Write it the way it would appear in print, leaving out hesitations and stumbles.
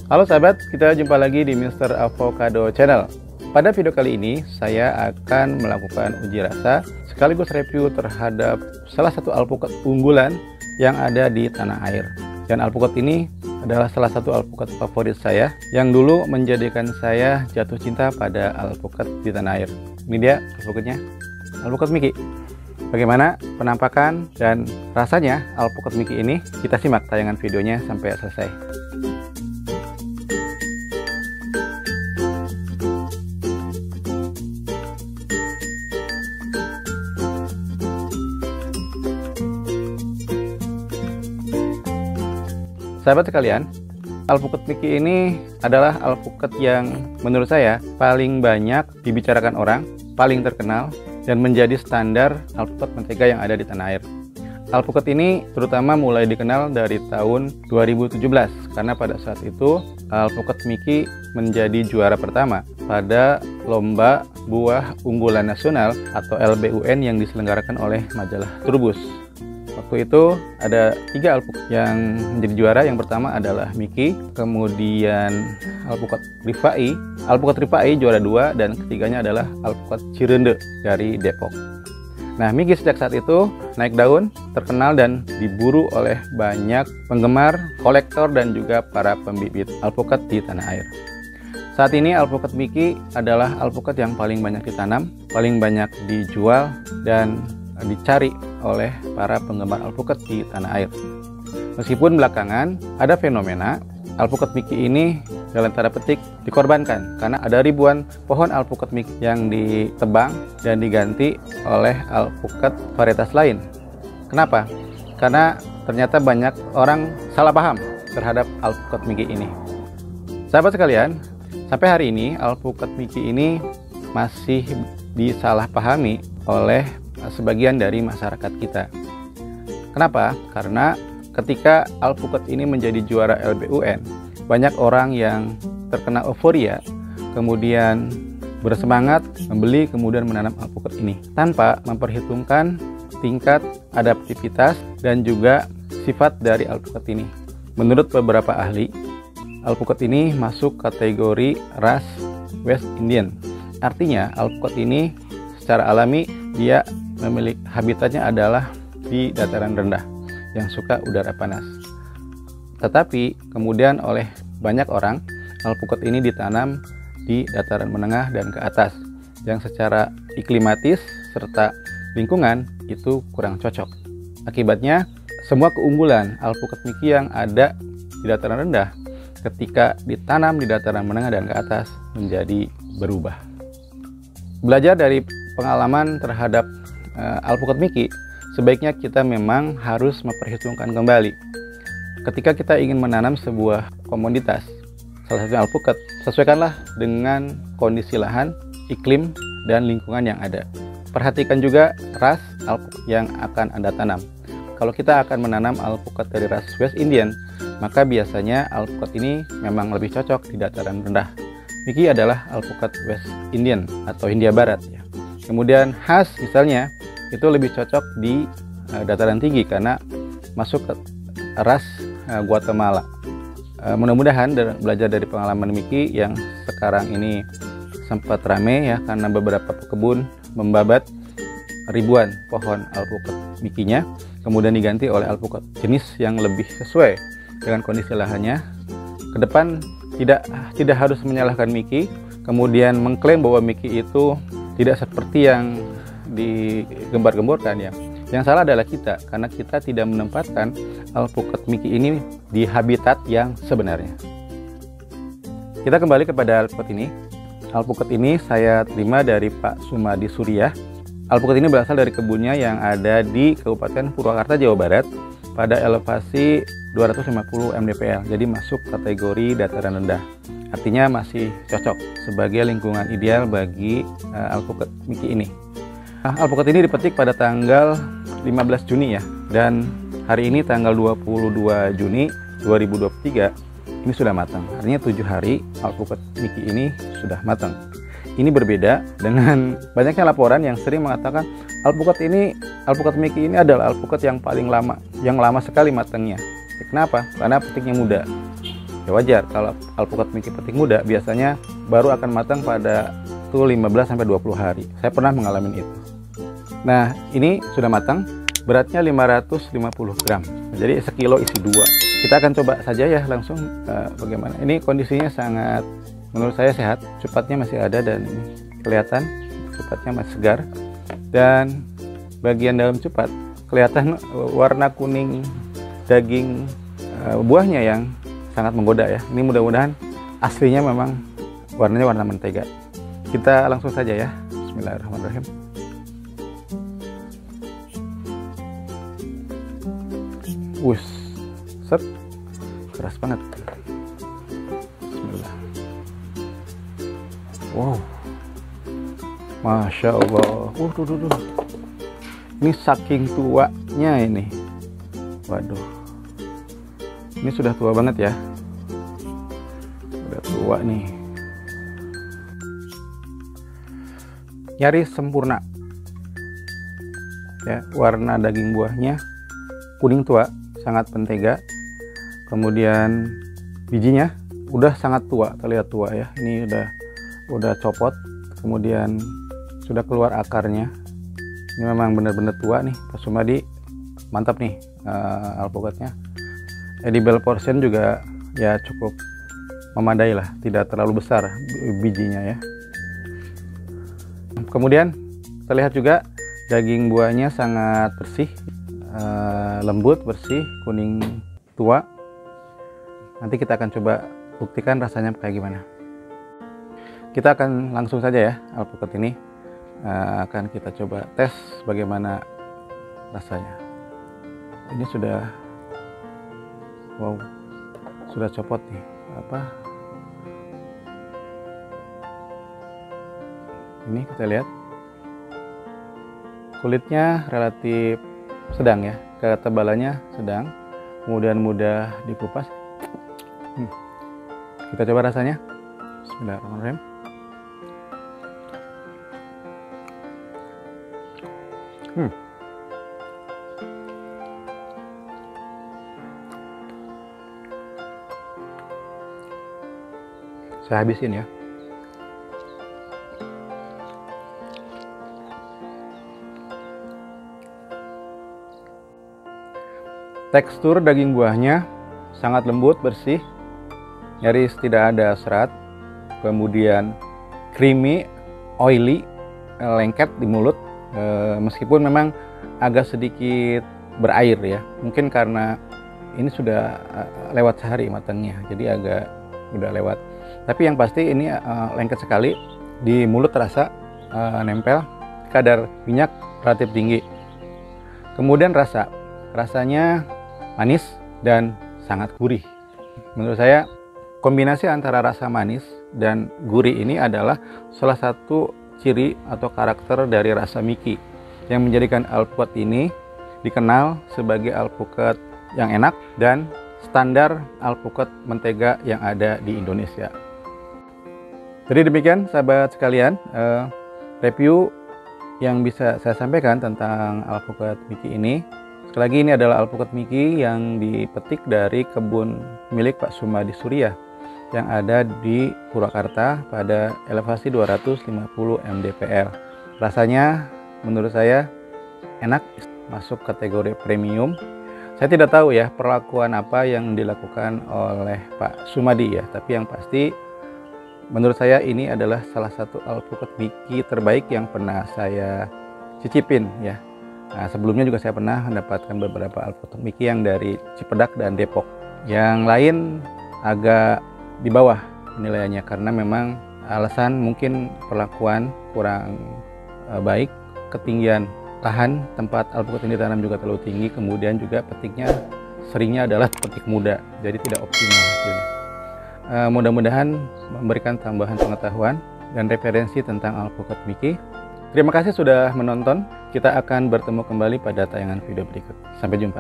Halo sahabat, kita jumpa lagi di Mr. Avocado Channel. Pada video kali ini, saya akan melakukan uji rasa sekaligus review terhadap salah satu alpukat unggulan yang ada di tanah air. Dan alpukat ini adalah salah satu alpukat favorit saya yang dulu menjadikan saya jatuh cinta pada alpukat di tanah air. Ini dia alpukatnya, alpukat Mickey. Bagaimana penampakan dan rasanya alpukat Mickey ini? Kita simak tayangan videonya sampai selesai. Sahabat sekalian, alpukat Mickey ini adalah alpukat yang menurut saya paling banyak dibicarakan orang, paling terkenal, dan menjadi standar alpukat mentega yang ada di tanah air. Alpukat ini terutama mulai dikenal dari tahun 2017, karena pada saat itu alpukat Mickey menjadi juara pertama pada Lomba Buah Unggulan Nasional atau LBUN yang diselenggarakan oleh majalah Trubus. Waktu itu ada 3 alpukat yang menjadi juara. Yang pertama adalah Mickey, kemudian alpukat Rifai. Alpukat Rifai juara 2, dan ketiganya adalah alpukat Cirende dari Depok. Nah, Mickey sejak saat itu naik daun, terkenal dan diburu oleh banyak penggemar, kolektor, dan juga para pembibit alpukat di tanah air. Saat ini alpukat Mickey adalah alpukat yang paling banyak ditanam, paling banyak dijual, dan dicari oleh para penggemar alpukat di tanah air. Meskipun belakangan ada fenomena alpukat Mickey ini dalam tanda petik dikorbankan karena ada ribuan pohon alpukat Mickey yang ditebang dan diganti oleh alpukat varietas lain. Kenapa? Karena ternyata banyak orang salah paham terhadap alpukat Mickey ini. Sahabat sekalian, sampai hari ini alpukat Mickey ini masih disalahpahami oleh sebagian dari masyarakat kita. Kenapa? Karena ketika alpukat ini menjadi juara LBUN, banyak orang yang terkena euforia, kemudian bersemangat membeli kemudian menanam alpukat ini tanpa memperhitungkan tingkat adaptivitas dan juga sifat dari alpukat ini. Menurut beberapa ahli, alpukat ini masuk kategori ras West Indian. Artinya alpukat ini secara alami dia memiliki habitatnya adalah di dataran rendah yang suka udara panas. Tetapi kemudian oleh banyak orang alpukat ini ditanam di dataran menengah dan ke atas yang secara iklimatis serta lingkungan itu kurang cocok. Akibatnya semua keunggulan alpukat Mickey yang ada di dataran rendah ketika ditanam di dataran menengah dan ke atas menjadi berubah. Belajar dari pengalaman terhadap alpukat Mickey, sebaiknya kita memang harus memperhitungkan kembali. Ketika kita ingin menanam sebuah komoditas, salah satunya alpukat, sesuaikanlah dengan kondisi lahan, iklim, dan lingkungan yang ada. Perhatikan juga ras alpukat yang akan Anda tanam. Kalau kita akan menanam alpukat dari ras West Indian, maka biasanya alpukat ini memang lebih cocok di dataran rendah. Mickey adalah alpukat West Indian atau Hindia Barat ya. Kemudian khas misalnya itu lebih cocok di dataran tinggi karena masuk ke ras Guatemala. Mudah-mudahan belajar dari pengalaman Mickey yang sekarang ini sempat rame ya karena beberapa pekebun membabat ribuan pohon alpukat Mickey-nya, kemudian diganti oleh alpukat jenis yang lebih sesuai dengan kondisi lahannya. Ke depan tidak harus menyalahkan Mickey, kemudian mengklaim bahwa Mickey itu tidak seperti yang digembar-gemborkan ya. Yang salah adalah kita, karena kita tidak menempatkan alpukat Mickey ini di habitat yang sebenarnya. Kita kembali kepada alpukat ini. Alpukat ini saya terima dari Pak Sumadi Surya. Alpukat ini berasal dari kebunnya yang ada di Kabupaten Purwakarta, Jawa Barat pada elevasi 250 mdpl, jadi masuk kategori dataran rendah. Artinya masih cocok sebagai lingkungan ideal bagi alpukat Mickey ini. Alpukat ini dipetik pada tanggal 15 Juni ya, dan hari ini tanggal 22 Juni 2023 ini sudah matang. Artinya 7 hari alpukat Mickey ini sudah matang. Ini berbeda dengan banyaknya laporan yang sering mengatakan alpukat Mickey ini adalah alpukat yang paling lama, yang lama sekali matangnya. Kenapa? Karena petiknya muda. Ya wajar kalau alpukat Mickey petik muda biasanya baru akan matang pada 15-20 hari. Saya pernah mengalami itu. Nah, ini sudah matang, beratnya 550 gram. Jadi sekilo isi 2. Kita akan coba saja ya langsung bagaimana. Ini kondisinya sangat, menurut saya sehat. Cupatnya masih ada dan kelihatan cupatnya masih segar. Dan bagian dalam cupat kelihatan warna kuning daging buahnya yang sangat menggoda ya. Ini mudah-mudahan aslinya memang warnanya warna mentega. Kita langsung saja ya. Bismillahirrahmanirrahim. Wus, set, keras banget. Bismillah. Wow, masya Allah. Tuh. Ini saking tuanya ini. Waduh, ini sudah tua banget ya. Udah tua nih. Nyaris sempurna. Ya, warna daging buahnya kuning tua, sangat mentega. Kemudian bijinya udah sangat tua, terlihat tua ya. Ini udah copot. Kemudian sudah keluar akarnya. Ini memang benar-benar tua nih, Pak Sumadi. Mantap nih alpukatnya. Edible portion juga ya cukup memadai lah, tidak terlalu besar bijinya ya. Kemudian terlihat juga daging buahnya sangat bersih. Lembut, bersih, kuning tua. Nanti kita akan coba buktikan rasanya kayak gimana. Kita akan langsung saja ya, alpukat ini akan kita coba tes bagaimana rasanya. Ini sudah, wow, sudah copot nih. Ini kita lihat kulitnya relatif sedang ya, ketebalannya sedang, kemudian mudah dikupas. Kita coba rasanya. Bismillahirrahmanirrahim. Saya habisin ya. Tekstur daging buahnya sangat lembut, bersih, nyaris tidak ada serat. Kemudian creamy, oily, lengket di mulut. Meskipun memang agak sedikit berair ya. Mungkin karena ini sudah lewat sehari matangnya, jadi agak udah lewat. Tapi yang pasti ini lengket sekali. Di mulut terasa nempel, kadar minyak relatif tinggi. Kemudian rasanya manis dan sangat gurih. Menurut saya kombinasi antara rasa manis dan gurih ini adalah salah satu ciri atau karakter dari rasa Mickey yang menjadikan alpukat ini dikenal sebagai alpukat yang enak dan standar alpukat mentega yang ada di Indonesia. Jadi demikian sahabat sekalian, review yang bisa saya sampaikan tentang alpukat Mickey ini. Sekali lagi, ini adalah alpukat Mickey yang dipetik dari kebun milik Pak Sumadi Surya yang ada di Purwakarta pada elevasi 250 mdpl. Rasanya menurut saya enak, masuk kategori premium. Saya tidak tahu ya perlakuan apa yang dilakukan oleh Pak Sumadi ya, tapi yang pasti menurut saya ini adalah salah satu alpukat Mickey terbaik yang pernah saya cicipin ya. Nah, sebelumnya juga saya pernah mendapatkan beberapa alpukat Mickey yang dari Cipedak dan Depok. Yang lain agak di bawah penilaiannya karena memang alasan mungkin perlakuan kurang baik, ketinggian lahan tempat alpukat ini ditanam juga terlalu tinggi, kemudian juga petiknya seringnya adalah petik muda, jadi tidak optimal hasilnya. Mudah-mudahan memberikan tambahan pengetahuan dan referensi tentang alpukat Mickey. Terima kasih sudah menonton. Kita akan bertemu kembali pada tayangan video berikut. Sampai jumpa.